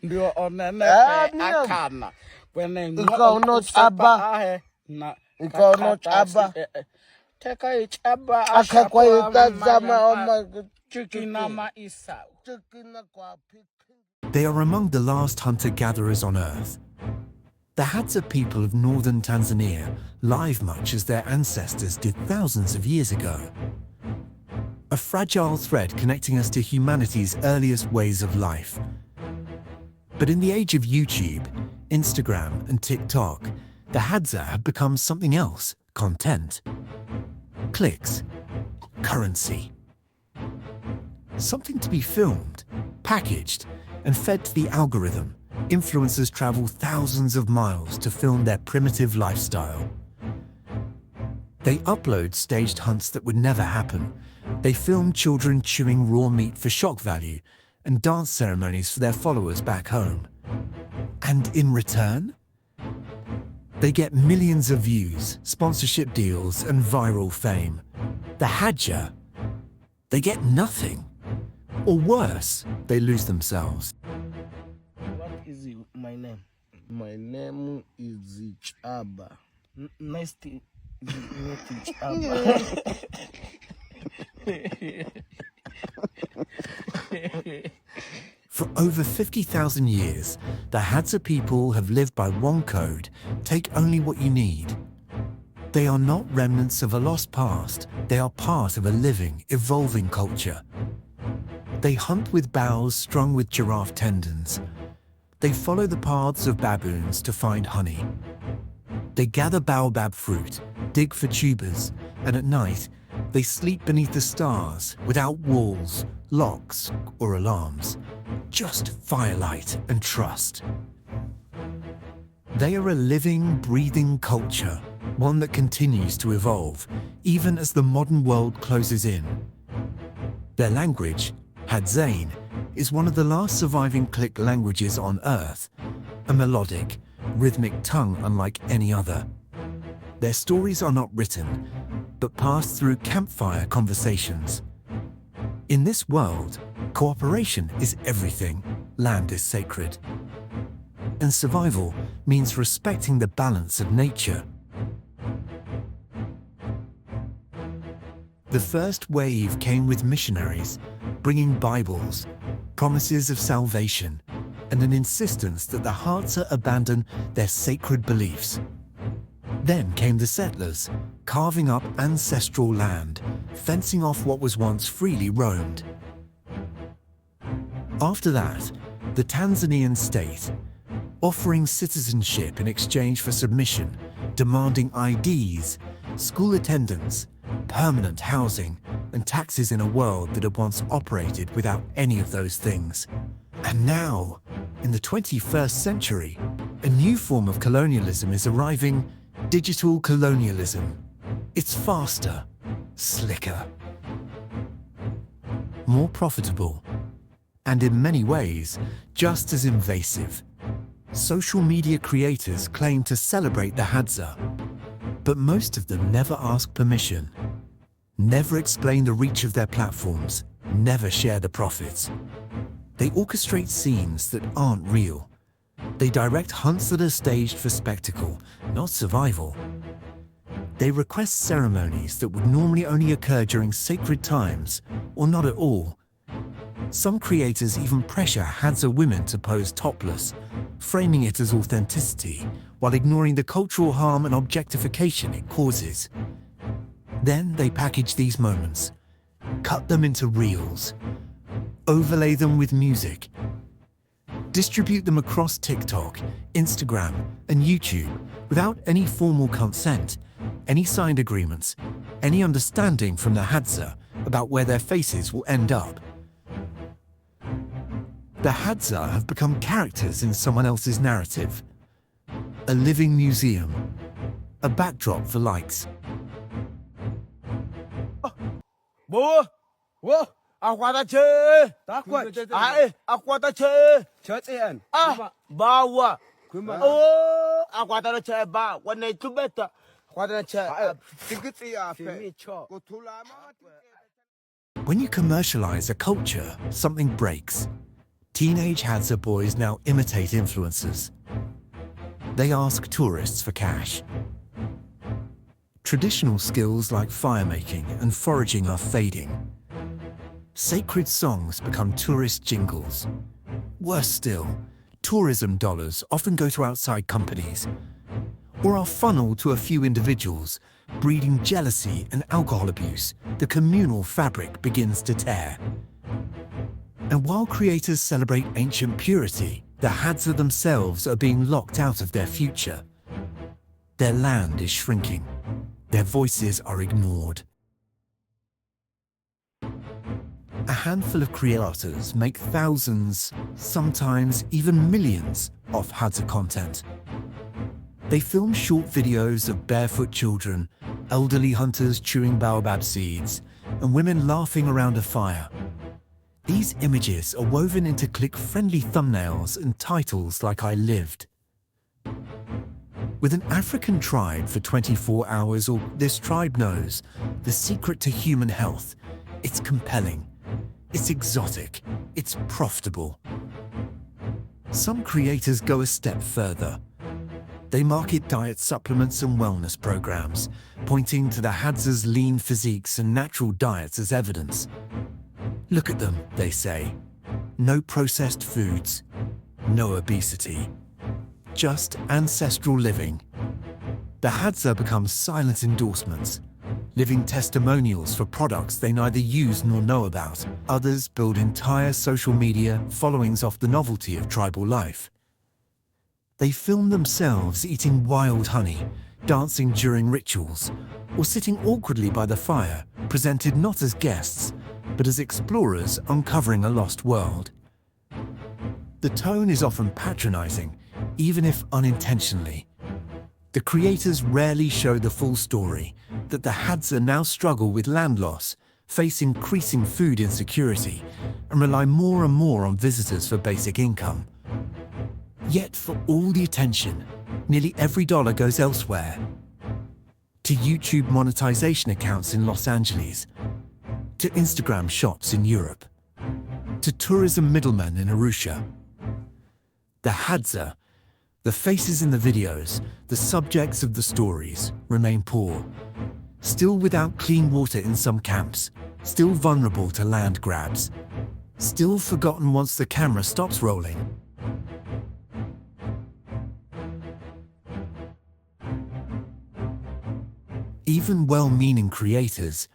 Ndio onene akana kwene no chaba no chaba teka ichaba akakwa itazama oma chukina isa kwa They are among the last hunter-gatherers on Earth. The Hadza people of northern Tanzania live much as their ancestors did thousands of years ago. A fragile thread connecting us to humanity's earliest ways of life. But in the age of YouTube, Instagram and TikTok, the Hadza have become something else: content, clicks, currency. Something to be filmed, packaged, and fed to the algorithm. Influencers travel thousands of miles to film their primitive lifestyle. They upload staged hunts that would never happen. They film children chewing raw meat for shock value and dance ceremonies for their followers back home. And in return, they get millions of views, sponsorship deals, and viral fame. The Hadza, they get nothing. Or worse, they lose themselves. What is my name? My name is Chaba. Nice to meet you, Chaba. For over 50,000 years, the Hadza people have lived by one code: take only what you need. They are not remnants of a lost past, they are part of a living, evolving culture. They hunt with bows strung with giraffe tendons. They follow the paths of baboons to find honey. They gather baobab fruit, dig for tubers, and at night, they sleep beneath the stars without walls, locks, or alarms. Just firelight and trust. They are a living, breathing culture, one that continues to evolve, even as the modern world closes in. Their language, Hadzain, is one of the last surviving click languages on Earth, a melodic, rhythmic tongue unlike any other. Their stories are not written, but passed through campfire conversations. In this world, cooperation is everything. Land is sacred. And survival means respecting the balance of nature. The first wave came with missionaries, bringing Bibles, promises of salvation, and an insistence that the Hadza abandon their sacred beliefs. Then came the settlers, carving up ancestral land, fencing off what was once freely roamed. After that, the Tanzanian state, offering citizenship in exchange for submission, demanding IDs, school attendance, permanent housing, and taxes in a world that had once operated without any of those things. And now, in the 21st century, a new form of colonialism is arriving: digital colonialism. It's faster, slicker, more profitable, and in many ways, just as invasive. Social media creators claim to celebrate the Hadza, but most of them never ask permission, never explain the reach of their platforms, never share the profits. They orchestrate scenes that aren't real. They direct hunts that are staged for spectacle, not survival. They request ceremonies that would normally only occur during sacred times, or not at all. Some creators even pressure Hadza women to pose topless, framing it as authenticity, while ignoring the cultural harm and objectification it causes. Then they package these moments, cut them into reels, overlay them with music, distribute them across TikTok, Instagram, and YouTube without any formal consent, any signed agreements, any understanding from the Hadza about where their faces will end up. The Hadza have become characters in someone else's narrative, a living museum, a backdrop for likes. Bố, bố, ta chơi. Ta quậy. Ai, ta chơi. Chơi tiền. Ba wa. Ta chơi ba.วันนี้ทุบเบ็ดta chơi. When you commercialize a culture, something breaks. Teenage Hadza boys now imitate influencers. They ask tourists for cash. Traditional skills like firemaking and foraging are fading. Sacred songs become tourist jingles. Worse still, tourism dollars often go to outside companies or are funneled to a few individuals, breeding jealousy and alcohol abuse. The communal fabric begins to tear. And while creators celebrate ancient purity, the Hadza themselves are being locked out of their future. Their land is shrinking. Their voices are ignored. A handful of creators make thousands, sometimes even millions, of Hadza content. They film short videos of barefoot children, elderly hunters chewing baobab seeds, and women laughing around a fire. These images are woven into click-friendly thumbnails and titles like I lived. With an African tribe for 24 hours, or this tribe knows the secret to human health, it's compelling, it's exotic, it's profitable. Some creators go a step further. They market diet supplements and wellness programs, pointing to the Hadza's lean physiques and natural diets as evidence. Look at them, they say. No processed foods, no obesity. Just ancestral living. The Hadza become silent endorsements, living testimonials for products they neither use nor know about. Others build entire social media followings off the novelty of tribal life. They film themselves eating wild honey, dancing during rituals, or sitting awkwardly by the fire, presented not as guests, but as explorers uncovering a lost world. The tone is often patronizing, even if unintentionally. The creators rarely show the full story, that the Hadza now struggle with land loss, face increasing food insecurity, and rely more and more on visitors for basic income. Yet for all the attention, nearly every dollar goes elsewhere. To YouTube monetization accounts in Los Angeles, to Instagram shops in Europe, to tourism middlemen in Arusha. The Hadza, the faces in the videos, the subjects of the stories, remain poor. Still without clean water in some camps, still vulnerable to land grabs, still forgotten once the camera stops rolling. Even well-meaning creators,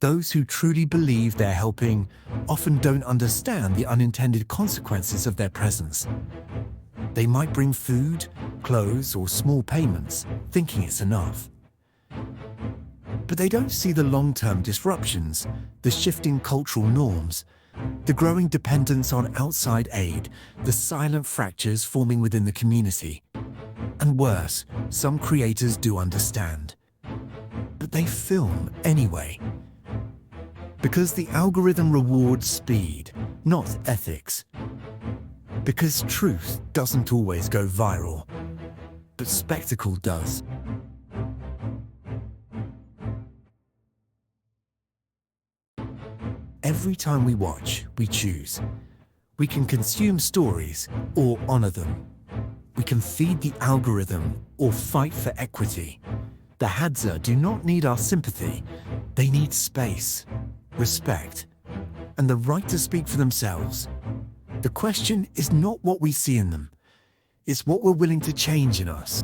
those who truly believe they're helping, often don't understand the unintended consequences of their presence. They might bring food, clothes, or small payments, thinking it's enough. But they don't see the long-term disruptions, the shifting cultural norms, the growing dependence on outside aid, the silent fractures forming within the community. And worse, some creators do understand. But they film anyway. Because the algorithm rewards speed, not ethics. Because truth doesn't always go viral, but spectacle does. Every time we watch, we choose. We can consume stories or honor them. We can feed the algorithm or fight for equity. The Hadza do not need our sympathy. They need space, respect, and the right to speak for themselves. The question is not what we see in them, it's what we're willing to change in us.